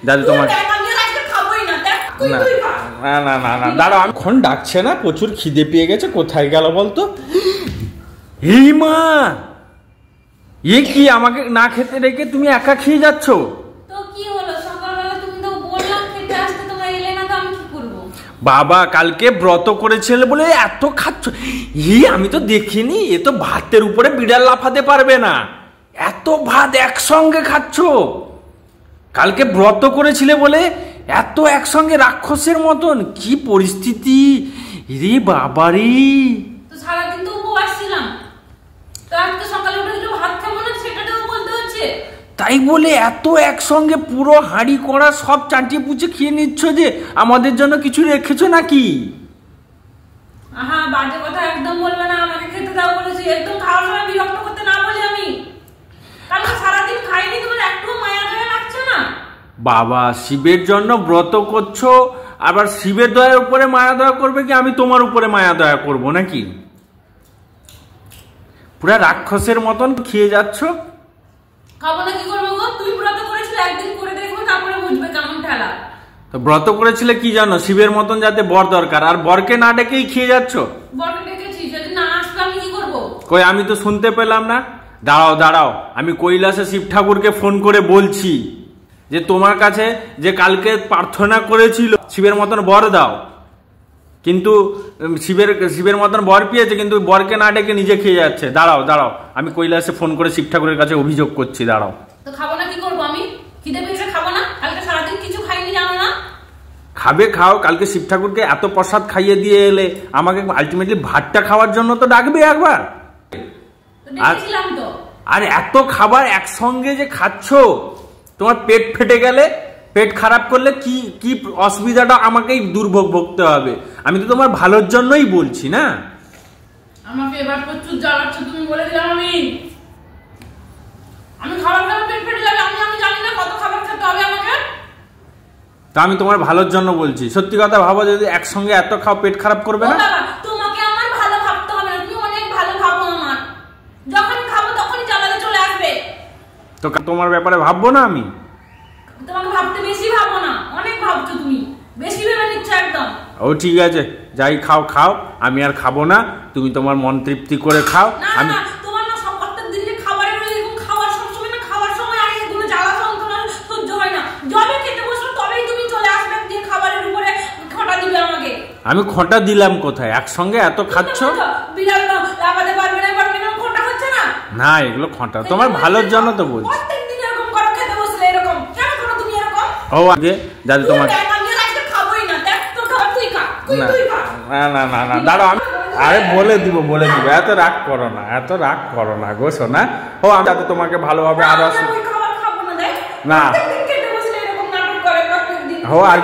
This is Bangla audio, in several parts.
দাদু তোমার না না না না দাঁড়াও, আমি এখন ডাকছে না, প্রচুর খিদে পেয়ে গেছে। কোথায় গেল বলতো? এই মা, এ কি আমাকে না খেতে রেখে তুমি একা খেয়ে যাচ্ছ? বাবা কালকে ব্রত করেছিল বলে এত খাচ্ছ? আমি তো দেখিনি, এ তো ভাতের উপরে বিড়াল লাফাতে পারবে না, এত ভাত একসঙ্গে খাচ্ছ। কালকে ব্রত করেছিলে বলে এত একসঙ্গে রাক্ষসের মতন, কি পরিস্থিতি রে বাবারি। সারাদিন তো উপবাস ছিলাম, তো আজকে সকালে উঠে একটু ভাত খাবো না সেটাও বলতে হচ্ছে। তাই বলে এত একসঙ্গে পুরো হাঁড়ি কড়া সব চাটিয়ে পুচে খেয়ে নিচ্ছ যে আমাদের জন্য কিছু রেখেছো নাকি? আহা বাজে কথা একদম বলবে না, আমাকে খেতে দাও বলেছি। একদম খাওয়ার সময় বিরক্ত করতে না বলি আমি। কালকে সারাদিন খাইনি, তোমার একটু মায়া দয়া লাগছে না? বাবা শিবের জন্য ব্রত করছো, আবার শিবের দয়ার উপরে মায়া দয়া করবে কি আমি তোমার উপরে মায়া দয়া করব নাকি? পুরা রাক্ষসের মতন খেয়ে যাচ্ছ। খাবো না কি করবো গো? তুমি ব্রত করেছিলে, একদিন করে দেখবে তারপরে বুঝবে কেমন ঠেলা। তো ব্রত করেছিলে কি জানো, শিবের মতন যাতে বর দরকার, আর বরকে না ডেকেই খেয়ে যাচ্ছ। বরকে ডেকেছি, যদি না আসবে আমি কি করবো? কই আমি তো শুনতে পেলাম না। দাঁড়াও দাঁড়াও, আমি কৈলাসে শিব ঠাকুরকে ফোন করে বলছি যে তোমার কাছে যে কালকে প্রার্থনা করেছিল শিবের মতন বর দাও, কিন্তু শিবের মতন বর পেয়েছে, কিন্তু বরকে না ডেকে নিজে খেয়ে যাচ্ছে। দাঁড়াও দাঁড়াও, আমি কৈলাসে ফোন করে শিব ঠাকুরের কাছে অভিযোগ করছি। দাঁড়াও। তো খাবো না কি করবো আমি? খিদে পেয়েছে খাবো না? কালকে সারাদিন কিছু খাইনি জানো না? খাবে খাও, কালকে শিব ঠাকুরকে এত প্রসাদ খাইয়ে দিয়ে এলে, আমাকে আলটিমেটলি ভাতটা খাওয়ার জন্য তো ডাকবে একবার। আর এত খাবার একসঙ্গে যে খাচ্ছ, তোমার পেট ফেটে গেলে, পেট খারাপ করলে কি কি অসুবিধাটা আমাকেই দুর্ভোগ ভুগতে হবে। আমি তো তোমার ভালোর জন্যই বলছি না। আমাকে এবার প্রচুর জ্বালাচ্ছ তুমি, বলে দিলাম আমি খাবার খেলে পেট ফেটে যাবে। আমি জানি না কত খাবার খেতে হবে আমাকে। তা আমি তোমার ভালোর জন্য বলছি, সত্যি কথা ভাবো, যদি একসঙ্গে এত খাও পেট খারাপ করবে না? তোমাকে আমার ভালো ভাবতে হবে না, তুমি অনেক ভালো ভাবো আমার। যখন খাবো তখনই জ্বালাতে চলে আসবে। তো তোমার ব্যাপারে ভাববো না আমি? তোমাকে ভাবতে বেশি ভাবো না, অনেক ভাবছো তুমি, বেশি ভেবে নিচ্ছ একদম। ও ঠিক আছে, যাই খাও খাও, আমি আর খাবো না, তুমি তোমার মন তৃপ্তি করে খাও। আমি তোমার না সব প্রত্যেক দিন যে খাবারের এরকম খাওয়ার সব সময় না, খাওয়ার সময় আর এগুলো জ্বালা যন্ত্রণা সহ্য হয় না। যবে খেতে বসো তবেই তুমি চলে আসবে দিয়ে খাবারের উপরে খোঁটা দিবে আমাকে। আমি খোঁটা দিলাম কোথায়? একসঙ্গে এত খাচ্ছ। বিড়াল লাগাতে পারবে না, পারবে না, খোঁটা হচ্ছে না। না এগুলো খোঁটা তোমার ভালোর জন্য তো বলছি। প্রত্যেকদিন এরকম করো, খেতে বসলে এরকম কেন করো তুমি এরকম? ও আগে দাদু তোমার না না না না দাঁড়াও, আমি আরে বলে দিব এত রাগ করো না, এত রাগ করো না গো সোনা। ও আমি যাতে তোমাকে ভালোভাবে আরো না হো আর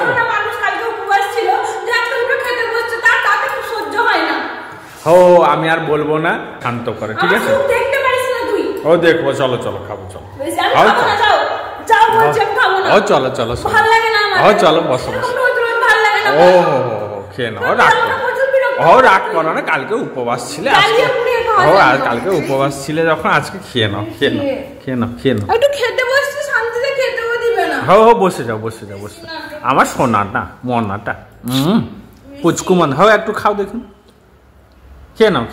হো আমি আর বলবো না, শান্ত করে ঠিক আছে। ও দেখবো, চলো চলো খাবো, চলো ও চলো চলো ও চলো বসো বসো। ও খেয়ে নাও, রাগ করো না, কালকে উপবাস ছিলে, আজকে আর কালকে উপবাস ছিলে যখন, আজকে খেয়ে নাও খেয়ে নাও। বসে যাও আমার সোনাটা মনাটা পুচকুমন। একটু খাও দেখুন, খেয়ে নাও।